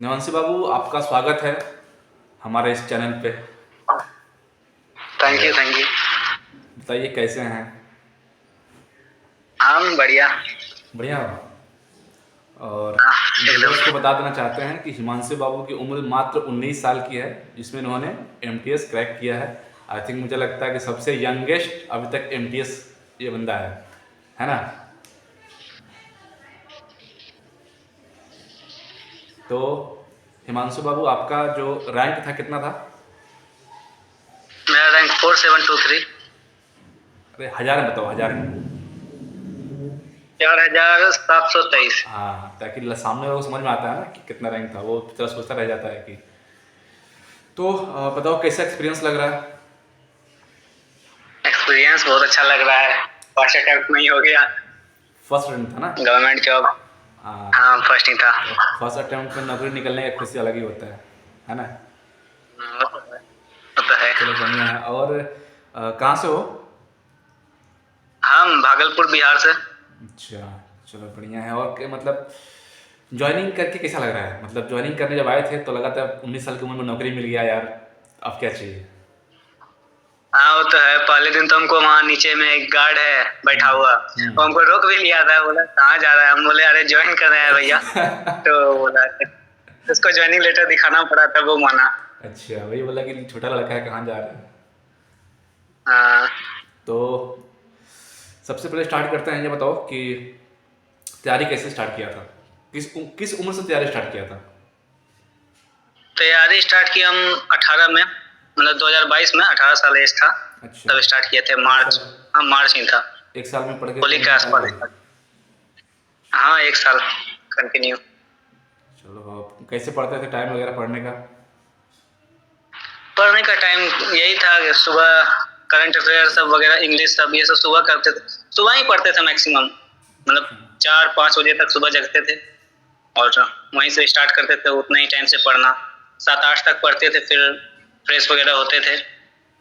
नमस्ते बाबू, आपका स्वागत है हमारे इस चैनल पे। थैंक यू और थैंक यू। बताइए कैसे हैं? हम बढ़िया। बढ़िया हो? और हाँ, एकदम। व्यूअर्स को बता देना चाहते हैं कि हिमांशु बाबू की उम्र मात्र 19 साल की है, जिसमें इन्होंने एमटीएस क्रैक किया है। आई थिंक मुझे लगता है कि सबसे यंगेस्ट अभी तक एमटीएस ये बंदा है ना? तो हिमांशु बाबू, आपका जो रैंक था कितना था? मेरा रैंक 4723। अरे हज़ार में बताओ, हज़ार में। 4723। हाँ, ताकि सामने वालों को समझ में आता है ना कि कितना रैंक था, वो थोड़ा सोचता रह जाता है कि। तो बताओ कैसा एक्सपीरियंस लग रहा है? एक्सपीरियंस बहुत अच्छा लग रहा है। फर्स्ट अटेम्प्ट में ही हो गया फर्स्ट रैंक था ना? Government job. हाँ। हाँ, फर्स्ट ही था। तो फर्स्ट अटेम्प्ट में नौकरी निकलने का खुशी अलग ही होता है ना? वो तो है। चलो बढ़िया है। और कहाँ से हो? हम भागलपुर बिहार से। अच्छा, चलो बढ़िया है। और मतलब ज्वाइनिंग करके कैसा लग रहा है? मतलब ज्वाइनिंग करने जब आए थे तो लगा था 19 साल की उम्र में नौकरी मिल गया यार, अब क्या चाहिए? हाँ, वो तो है। पहले दिन तो हमको वहाँ नीचे में एक गार्ड है बैठा हुआ, वो हमको रोक भी लिया था। बोला कहाँ जा रहा है? हम बोले अरे ज्वाइन कर रहे हैं भैया। तो बोला उसको ज्वाइनिंग लेटर दिखाना पड़ा, तब वो माना। अच्छा, वही बोला कि छोटा लड़का है, कहाँ जा रहा है। हाँ, तो सबसे पहले स्टार्ट करते हैं, ये बताओ कि तैयारी कैसे स्टार्ट किया था? किस उम्र से तैयारी स्टार्ट किया था? तैयारी स्टार्ट की हम 18 में, मतलब 2022 में 18 साल एज था, अच्छा, तब स्टार्ट किए थे। एक मार्च, साल। हाँ मार्च ही था, एक साल में पढ़ के होली फिर के निकाल आसपास। दिया? हाँ, एक साल कंटिन्यू। चलो, अब कैसे पढ़ते थे? टाइम वगैरह पढ़ने का? पढ़ने का टाइम यही था कि सुबह करंट अफेयर सब वगैरह, इंग्लिश सब ये सब सुबह करते थे। सुबह ही पढ़ते थे मैक्सिमम, मतलब 4-5 बजे तक सुबह जगते थे और वहीं से स्टार्ट करते थे उतने ही टाइम से पढ़ना। 7-8 तक पढ़ते थे, फिर फ्रेश वगैरह होते थे,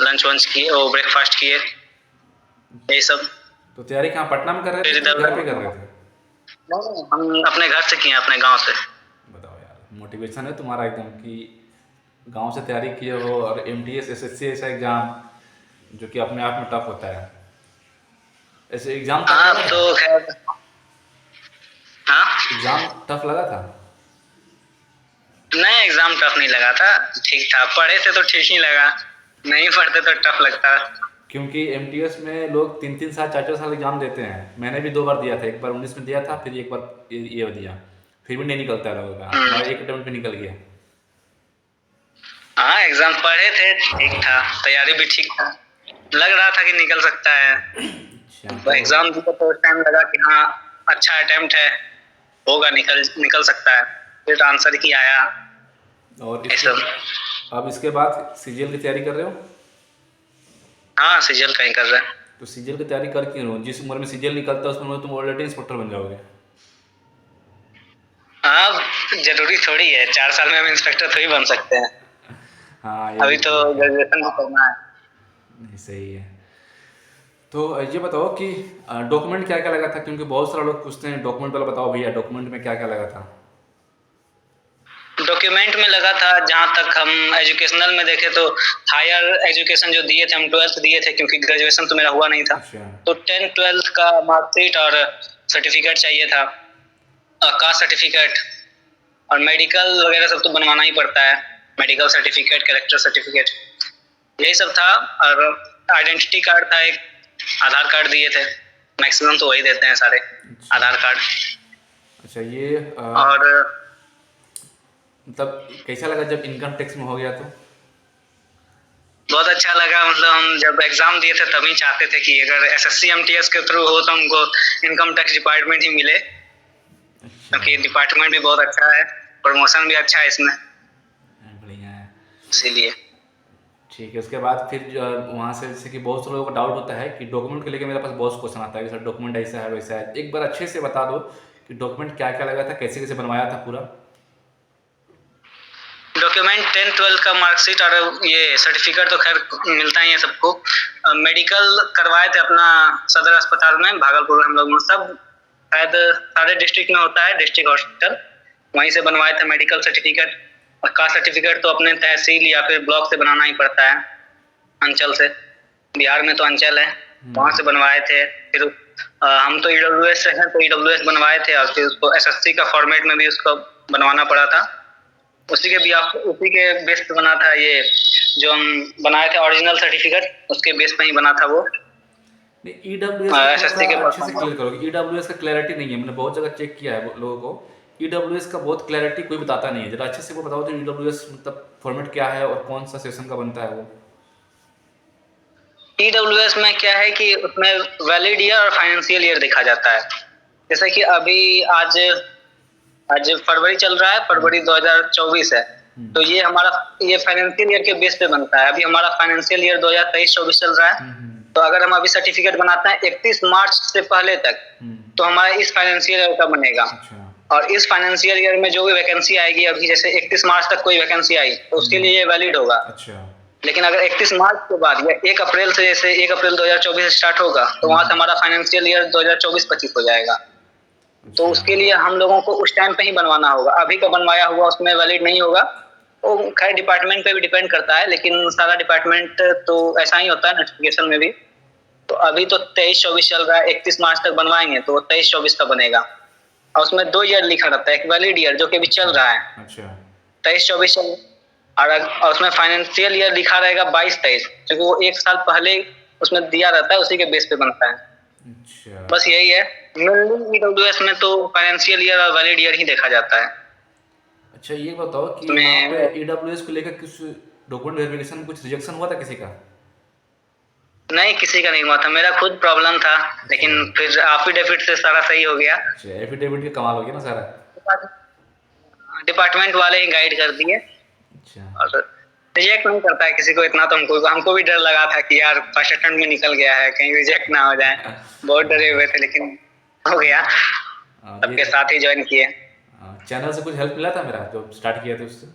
लंच वंच किए और ब्रेकफास्ट किए, यही सब। तो तैयारी कहाँ, पटना में कर रहे फिर थे कि इधर घर पे कर रहे थे? हम अपने घर से किए, अपने गांव से। बताओ यार, मोटिवेशन है तुम्हारा एकदम कि गांव से तैयारी किए हो। और एमटीएस एसएससी ऐसा एग्ज़ाम जो कि अपने आप में टफ होता है, ऐसे एग्ज़ाम टफ हाँ, लगा अब था? तो खैर। हाँ, एग्ज़ाम टफ लगा था? नहीं एग्जाम टफ नहीं लगा था, ठीक था। पढ़े थे तो ठीक ही लगा, नहीं पढ़ते तो टफ लगता। क्योंकि एमटीएस में लोग 3-3 साल 4-4 साल एग्ज़ाम देते हैं। मैंने भी 2 बार दिया था, एक बार 19 में दिया था, फिर एक बार ये दिया। फिर भी नहीं निकलता है लोगों का। हम्म। तुम्हारा एक अटेम्प्ट में निकल गया। हाँ, एग्जाम पढ़े थे, ठीक था। तैयारी भी ठीक था, लग रहा था कि निकल सकता है। अच्छा, तो एग्जाम दिया तो उस टाइम लगा कि हाँ, अच्छा अटेम्प्ट है, होगा, निकल निकल सकता है। फिर आंसर की आया, और ये इसके सब। अब इसके बाद सीजीएल की तैयारी कर रहे हो? हाँ, सीजीएल कहीं कर रहे हैं। तो सीजीएल की तैयारी कर क्यों रहे हो? जिस उम्र में सीजीएल निकलता है उस उम्र में तुम ऑलरेडी इंस्पेक्टर बन जाओगे। हाँ, जरूरी थोड़ी है 4 साल में हम इंस्पेक्टर थोड़ी बन सकते हैं। हाँ, ये भी अभी तो ठीक है। ग्रेजुएशन भी करना है। नहीं, सही है। तो ये बताओ कि डॉक्यूमेंट क्या क्या लगा था? क्योंकि बहुत सारे लोग पूछते हैं डॉक्यूमेंट वाला, बताओ भैया डॉक्यूमेंट में क्या क्या लगा था? डॉक्यूमेंट में लगा था, जहाँ तक हम एजुकेशनल में देखे तो हायर एजुकेशन जो दिए थे, हम 12th दिए थे, क्योंकि ग्रेजुएशन तो मेरा हुआ नहीं था। अच्छा। तो 10th-12th का मार्कशीट और सर्टिफिकेट चाहिए था, कास्ट सर्टिफिकेट और मेडिकल वगैरह सब तो बनवाना ही पड़ता है। मेडिकल सर्टिफिकेट, कैरेक्टर सर्टिफिकेट, यही सब था। और आइडेंटिटी कार्ड था एक, आधार कार्ड दिए थे, मैक्सिमम तो वही देते हैं सारे, अच्छा। आधार कार्ड। अच्छा, ये और मतलब कैसा लगा जब इनकम टैक्स में हो गया तो? बहुत अच्छा लगा, मतलब हम जब एग्जाम दिए थे तभी चाहते थे कि अगर एसएससी एमटीएस के थ्रू हो तो हमको इनकम टैक्स डिपार्टमेंट ही मिले, अच्छा। क्योंकि डिपार्टमेंट भी बहुत अच्छा है, प्रमोशन भी अच्छा है इसमें, बढ़िया है। इसीलिए। ठीक है, उसके बाद फिर जो वहाँ से, जैसे कि बहुत से लोगों को डाउट होता है कि डॉक्यूमेंट को लेकर मेरे पास बहुत क्वेश्चन आता है कि सर डॉक्यूमेंट ऐसा है वैसा है। एक बार अच्छे से बता दो कि डॉक्यूमेंट क्या क्या लगा था, कैसे कैसे बनवाया था पूरा। डॉक्यूमेंट 10th-12th का मार्कशीट और ये सर्टिफिकेट तो खैर मिलता ही है सबको। मेडिकल करवाए थे अपना सदर अस्पताल में भागलपुर में, हम लोग में सब शायद सारे डिस्ट्रिक्ट में होता है, डिस्ट्रिक्ट हॉस्पिटल। वहीं से बनवाए थे मेडिकल सर्टिफिकेट। और कास्ट सर्टिफिकेट तो अपने तहसील या फिर ब्लॉक से बनाना ही पड़ता है, अंचल से। बिहार में तो अंचल है, वहाँ से बनवाए थे। फिर हम तो EWS से हैं, तो EWS बनवाए थे, और फिर उसको SSC का फॉर्मेट में भी उसको बनवाना पड़ा था। उसी के बेस पे बना था ये जो हम बनाए थे ओरिजिनल सर्टिफिकेट, उसके बेस पे ही बना था वो। EWS SSC के अच्छे से क्लियर करोगे। EWS का क्लैरिटी नहीं है, मैंने बहुत जगह चेक किया है लोगों को। EWS का बहुत क्लैरिटी कोई बताता नहीं है। जरा अच्छे से वो बताओ तो EWS मतलब फॉर्मेट क्या है और कौन सा सेशन का बनता है वो। EWS में क्या है कि उसमें वैलिड ईयर और फाइनेंशियल ईयर देखा जाता है। जैसे कि अभी आज फरवरी चल रहा है, फरवरी 2024 है, तो ये फाइनेंशियल ईयर के बेस पे बनता है। अभी हमारा फाइनेंशियल ईयर 2023-24 चल रहा है, तो अगर हम अभी सर्टिफिकेट बनाते हैं 31 मार्च से पहले तक, तो हमारा इस फाइनेंशियल ईयर का बनेगा। और इस फाइनेंशियल ईयर में जो भी वैकेंसी आएगी, अभी जैसे 31 मार्च तक कोई वैकेंसी आई तो उसके लिए ये वैलिड होगा। लेकिन अगर 31 मार्च के बाद या 1 अप्रैल से, जैसे 1 अप्रैल 2024 स्टार्ट होगा, तो वहां से हमारा फाइनेंशियल ईयर 2024-25 हो जाएगा। तो उसके लिए हम लोगों को उस टाइम पे ही बनवाना होगा। अभी का बनवाया हुआ उसमें वैलिड नहीं होगा। वो खैर डिपार्टमेंट पे भी डिपेंड करता है, लेकिन सारा डिपार्टमेंट तो ऐसा ही होता है नोटिफिकेशन में भी। तो अभी तो 23-24 चल रहा है, 31 मार्च तक बनवाएंगे तो 23-24 का बनेगा। और उसमें 2 ईयर लिखा रहता है, एक वैलिड ईयर जो कि अभी चल रहा है 23-24 चल, और उसमें फाइनेंशियल ईयर लिखा रहेगा 22-23, क्योंकि वो 1 साल पहले उसमें दिया रहता है, उसी के बेस पे बनता है। बस यही है। मेनली EWS में तो फाइनेंशियल ईयर और वैलिड ईयर ही देखा जाता है। अच्छा ये बताओ कि वहाँ पे EWS को लेकर कुछ डॉक्यूमेंट वेरिफिकेशन में कुछ रिजेक्शन हुआ था किसी का? नहीं, किसी का नहीं हुआ था। मेरा खुद प्रॉब्लम था, लेकिन फिर एफिडेविट से सारा सही हो गया। अच्छा, एफिडेविट का कमाल हो गया ना सारा। डिपार्टमेंट वाले ही गाइड कर दिए। अच्छा। और रिजेक्ट नहीं करता है किसी को, इतना तो हमको भी डर लगा था कि यार फर्स्ट अटेम्प्ट में निकल गया है, कहीं रिजेक्ट ना हो जाए। बहुत डरे हुए थे, लेकिन हो गया। सबके साथ ही ज्वाइन किए। चैनल से कुछ हेल्प मिला था मेरा जो स्टार्ट किया था उससे?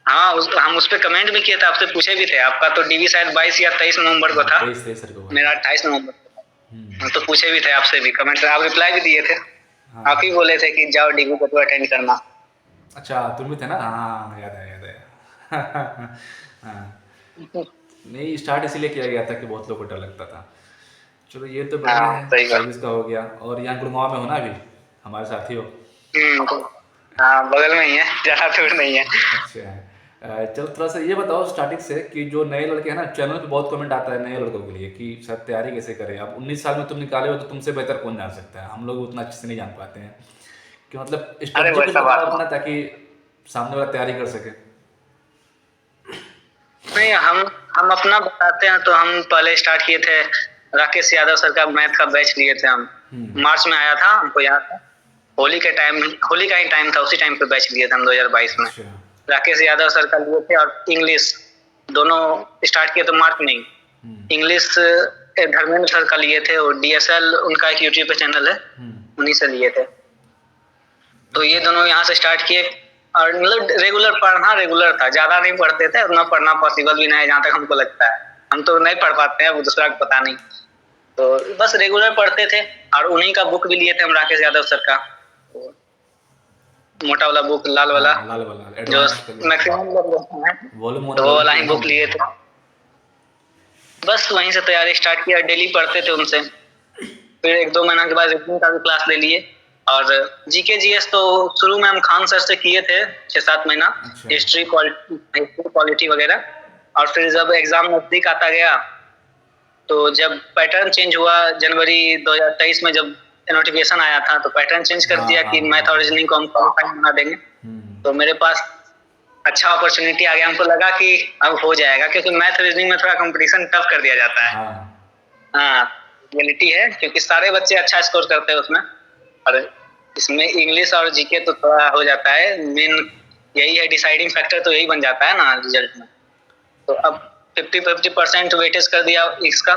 हाँ, हम उस पर कमेंट भी किए थे, आपसे पूछे भी थे। आपका तो DV शायद 22 या 23 नवंबर को था, 23 को। मेरा 28 नवंबर को। तो पूछे भी थे आपसे भी कमेंट से, आप रिप्लाई भी दिए थे। आप ही बोले थे कि जाओ DV को तो अटेंड करना। अच्छा, तुम भी थे ना? हाँ, याद है। हाँ। नहीं, स्टार्ट इसीलिए किया गया था कि बहुत लोगों को डर लगता था। चलो ये तो बढ़िया है, सर्विस का हो गया। और यहाँ गुड़गांव में हो ना अभी? हमारे साथी हो? हाँ, बगल में ही है, ज़्यादा दूर नहीं है। अच्छा, चलो थोड़ा सा ये बताओ स्टार्टिंग से कि जो नए लड़के हैं ना, चैनल पे बहुत कमेंट आता है नए लड़कों के लिए कि सर तैयारी कैसे करें। अब 19 साल में तुम निकाले हो तो तुमसे बेहतर कौन जान सकता है। हम लोग उतना अच्छे से नहीं जान पाते हैं कि मतलब स्ट्रेटजी कुछ बताओ अपना, ताकि सामने वाला तैयारी कर सके। नहीं, हम अपना बताते हैं। तो हम पहले स्टार्ट किए थे, राकेश यादव सर का मैथ का बैच लिए थे हम। मार्च में आया था, हमको याद है। होली का ही टाइम था, उसी टाइम पे बैच लिए थे हम 2022 में। राकेश यादव सर का लिए थे, और इंग्लिश दोनों स्टार्ट किए थे मार्च में ही। इंग्लिश धर्मेंद्र सर का लिए थे, और DSL उनका एक यूट्यूब पे चैनल है, उन्हीं से लिए थे। तो ये दोनों यहाँ से स्टार्ट किए। और मतलब रेगुलर था, ज्यादा नहीं पढ़ते थे, उतना पढ़ना पॉसिबल भी नहीं है जहाँ तक हमको लगता है। हम तो नहीं पढ़ पाते हैं, वो दूसरा को पता नहीं। तो बस रेगुलर पढ़ते थे। और उन्हीं का बुक भी लिए थे हम, राकेश यादव सर का मोटा वाला बुक, लाल वाला जो मैक्सिमम लोग लेते हैं, तो वो वाला ही बुक लिए थे। बस वहीं से तैयारी स्टार्ट किया, डेली पढ़ते थे उनसे। फिर 1-2 महीना के बाद रीजनिंग का भी क्लास ले लिए। और GK GS तो शुरू में हम खान सर से किए थे 6-7 महीना, हिस्ट्री पॉलिटी वगैरह। और फिर जब एग्जाम नजदीक आता गया, तो जब पैटर्न चेंज हुआ जनवरी 2023 में, जब नोटिफिकेशन आया था, तो पैटर्न चेंज कर दिया कि मैथ और रीजनिंग को हम क्वालिफाई बना देंगे। तो मेरे पास अच्छा अपॉर्चुनिटी आ गया। हमको लगा कि अब हो जाएगा, क्योंकि मैथ रीजनिंग में थोड़ा कंपटीशन टफ कर दिया जाता है। हाँ, रियलिटी है, क्योंकि सारे बच्चे अच्छा स्कोर करते हैं उसमें। और इसमें इंग्लिश और GK तो थोड़ा हो जाता है, मेन यही है डिसाइडिंग फैक्टर, तो यही बन जाता है ना रिजल्ट में। तो अब 50% वेटेज कर दिया इसका,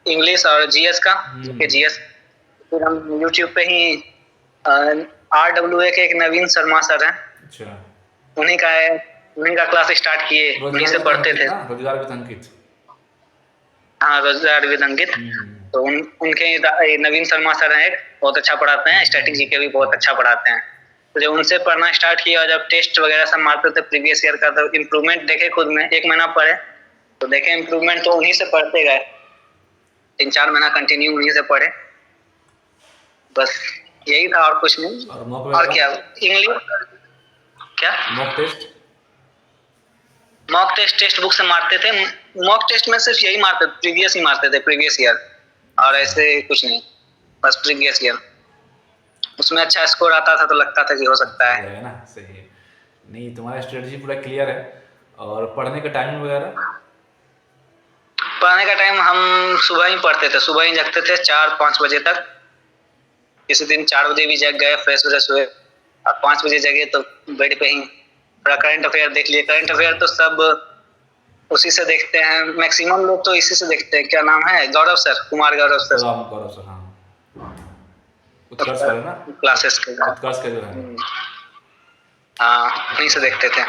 इंग्लिश और GS का। GS फिर हम यूट्यूब पे ही RWA के एक नवीन शर्मा सर हैं, उन्हीं का क्लास स्टार्ट किए, उन्हीं से पढ़ते थे। रोजगार विद अंकित। हाँ, रोजगार विद अंकित, तो उनके नवीन शर्मा सर हैं, बहुत अच्छा पढ़ाते हैं, स्टैटिक जीके भी बहुत अच्छा पढ़ाते हैं। तो जब उनसे पढ़ना स्टार्ट किया और जब टेस्ट वगैरह सब मारते थे प्रीवियस ईयर का, तो इम्प्रूवमेंट देखे खुद में। 1 महीना पढ़े तो देखे इम्प्रूवमेंट, तो उन्हीं से पढ़ते गए, 3-4 महीना कंटिन्यू उन्हीं से पढ़े, बस यही था और कुछ नहीं। और मॉक और वगैरह, क्या इंग्लिश, क्या mock test? Mock test book से मारते थे। मॉक टेस्ट में सिर्फ यही मारते, प्रीवियस ही मारते थे, प्रीवियस ईयर, और ऐसे कुछ नहीं, बस प्रीवियस ईयर। उसमें अच्छा स्कोर आता था तो लगता था कि हो सकता है। है ना, सही है। नहीं, तुम्हारा स्ट्रेटजी पूरा क्लियर है। और पढ़ने का टाइम वगैरह? पढ़ने का टाइम हम सुबह ही पढ़ते थे, सुबह ही जगते थे 4-5 बजे तक। किसी दिन 4 बजे भी जग गए, फ्रेश व्रेश हुए, और 5 बजे जगे तो बेड पे ही थोड़ा करंट अफेयर देख लिए। करंट अफेयर तो सब उसी से देखते हैं, मैक्सिमम लोग तो इसी से देखते हैं। क्या नाम है, गौरव सर, कुमार गौरव सर, गौरव सर, हाँ, उत्कर्ष वाले ना, क्लासेस के। उत्कर्ष का जो है। हाँ, उन्हीं से देखते थे।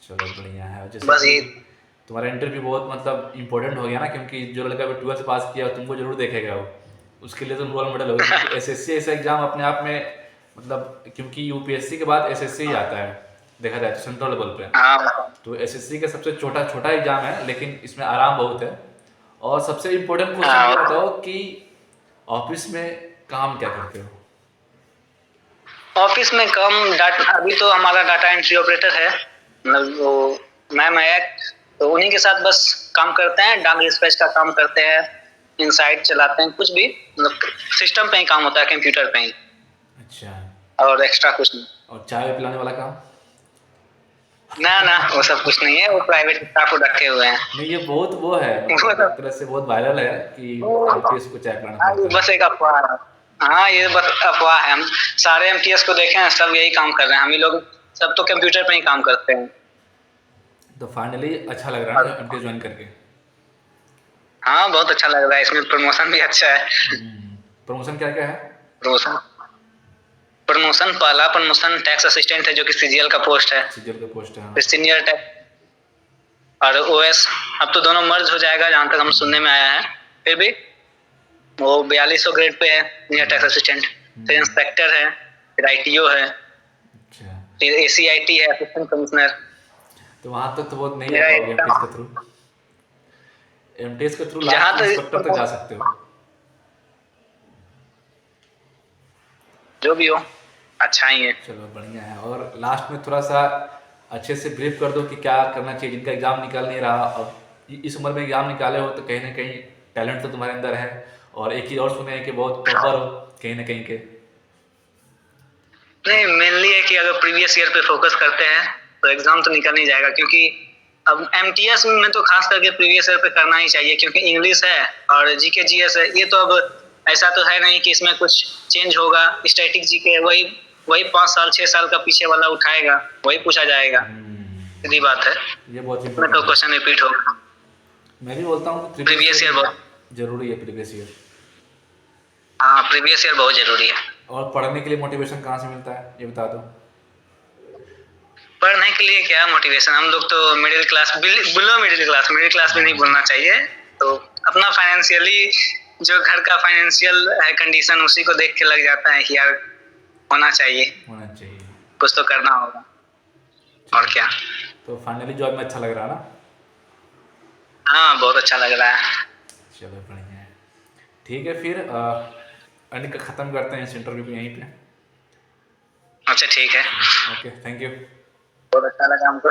चलो बढ़िया है। और जैसे बस कि ये, तुम्हारा इंटरव्यू बहुत मतलब इम्पोर्टेंट हो गया ना, क्योंकि जो लड़का भी 12th पास किया तुमको जरूर देखेगा वो, उसके लिए तुम रोल मॉडल हो, क्योंकि एसएससी ऐसा एग्जाम अपने आप में मतलब, क्योंकि यूपीएससी के बाद एसएससी ही आता है देखा जाए तो सेंट्रल लेवल पे। हाँ तो एसएससी का सबसे छोटा छोटा एग्जाम है, लेकिन इसमें आराम बहुत है। और सबसे इम्पोर्टेंट क्वेश्चन ये हाँ, बताओ कि ऑफिस में काम क्या करते हो? ऑफिस में कम डाटा, अभी तो हमारा डाटा एंट्री ऑपरेटर है, मतलब वो मैम है, तो उन्हीं के साथ बस काम करते हैं, डाक डिस्पैच का काम करते हैं, इनसाइट चलाते हैं, कुछ भी मतलब सिस्टम पे ही काम होता है, कंप्यूटर पे ही, अच्छा। और एक्स्ट्रा कुछ नहीं। और चाय पिलाने वाला काम? ना ना, वो सब कुछ नहीं है, वो प्राइवेट स्टाफ को रखे हुए हैं। नहीं, ये बहुत वो है, वो मतलब एक सब, तरह से बहुत वायरल है कि एमपीएस को चाय पिलाना हाँ, ये पड़ता है। बस एक अफवाह है। हाँ, ये बस अफवाह है। हम सारे एमटीएस को देखे हैं, सब यही काम कर रहे हैं, हम ही लोग सब तो कंप्यूटर पे ही काम करते हैं। तो फाइनली अच्छा लग रहा है ना एमटीएस ज्वाइन करके? हाँ, बहुत अच्छा लग रहा है, इसमें प्रमोशन भी अच्छा है। प्रमोशन क्या क्या है? प्रमोशन प्रमोशन पहला प्रमोशन टैक्स असिस्टेंट है, जो कि सीजीएल का पोस्ट है। सीजीएल का पोस्ट है, हाँ। फिर सीनियर टैक्स, और ओएस, अब तो दोनों मर्ज हो जाएगा जहां तक हम सुनने में आया है। फिर भी वो 4200 ग्रेड पे है, सीनियर टैक्स असिस्टेंट। फिर इंस्पेक्टर है, फिर आईटीओ है, अच्छा, फिर एसीआईटी है, असिस्टेंट कमिश्नर। तो वहां तक तो बहुत नहीं जा मेरा पाओगे एकदम, एमटीएस के थ्रू। एमटीएस के थ्रू जहां लास्ट इंस्पेक्टर तक तक जा सकते हो। जो भी हो, अच्छा ही है। चलो बढ़िया है। और लास्ट में थोड़ा सा अच्छे से ब्रीफ कर दो कि क्या करना चाहिए जिनका एग्जाम निकल नहीं रहा। अब इस उम्र में एग्जाम निकाले हो तो कहीं ना कहीं टैलेंट तो तुम्हारे अंदर है, और एक चीज़ और सुने हैं कि बहुत टॉपर हो कहीं ना कहीं के। नहीं, मेनली है कि अगर प्रीवियस ईयर पे फोकस करते हैं तो एग्जाम तो निकल नहीं जाएगा, क्योंकि अब एमटीएस में तो खास करके प्रीवियस ईयर पे करना ही चाहिए, क्योंकि इंग्लिश है और जीके जीएस है। ये तो अब ऐसा तो है नहीं कि इसमें कुछ चेंज होगा। स्टैटिक जीके वही वही 5 साल 6 साल का पीछे वाला उठाएगा, वही पूछा जाएगा, सीधी बात है। ये बहुत इसमें तो इम्पोर्टेंट है। क्वेश्चन रिपीट होगा। मैं भी बोलता हूँ कि प्रीवियस ईयर बहुत, जरूरी है प्रीवियस ईयर। हाँ, प्रीवियस ईयर बहुत जरूरी है। और पढ़ने के लिए मोटिवेशन कहाँ से मिलता है ये बता दो। पढ़ने के लिए क्या मोटिवेशन, हम लोग तो middle class, below middle class भी नहीं बोलना चाहिए। तो अपना फाइनेंशियली, जो घर का फाइनेंशियल है कंडीशन, उसी को देख के लग जाता है कि यार होना चाहिए, होना चाहिए। कुछ तो करना होगा, और क्या। तो फाइनली जॉब में अच्छा लग रहा है ना? हाँ, बहुत अच्छा लग रहा है। चलो बढ़िया है। ठीक है, फिर अनिक का ख़त्म करते हैं इस इंटरव्यू को यहीं पे। अच्छा, ठीक है, ओके, थैंक यू। बहुत अच्छा लगा हमको।